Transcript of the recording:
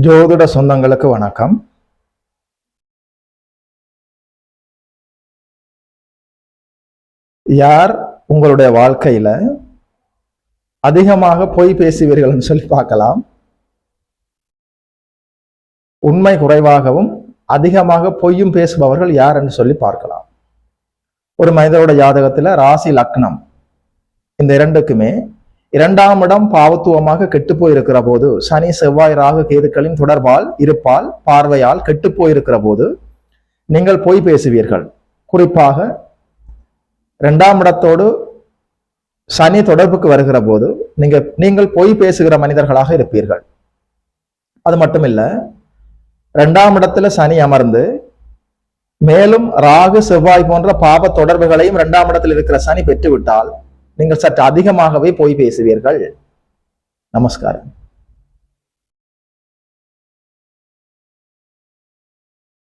ஜோதிட சொந்தங்களுக்கு வணக்கம். யார் உங்களுடைய வாழ்க்கையில அதிகமாக பொய் பேசுவீர்கள் சொல்லி பார்க்கலாம். உண்மை குறைவாகவும் அதிகமாக பொய்யும் பேசுபவர்கள் யார் என்று சொல்லி பார்க்கலாம். ஒரு மனிதரோட ஜாதகத்துல ராசி லக்னம் இந்த இரண்டுக்குமே இரண்டாம் இடம் பாவத்துவமாக கெட்டு போயிருக்கிற போது, சனி செவ்வாய் ராகு கேதுக்களின் தொடர்பால் இருப்பால் பார்வையால் கெட்டு போயிருக்கிற போது நீங்கள் பொய் பேசுவீர்கள். குறிப்பாக இரண்டாம் இடத்தோடு சனி தொடர்புக்கு வருகிற போது நீங்கள் பொய் பேசுகிற மனிதர்களாக இருப்பீர்கள். அது மட்டுமில்ல, இரண்டாம் இடத்துல சனி அமர்ந்து மேலும் ராகு செவ்வாய் போன்ற பாவ தொடர்புகளையும் இரண்டாம் இடத்தில் இருக்கிற சனி பெற்றுவிட்டால் நீங்கள் சற்று அதிகமாகவே பொய் பேசுவீர்கள். நமஸ்காரம்.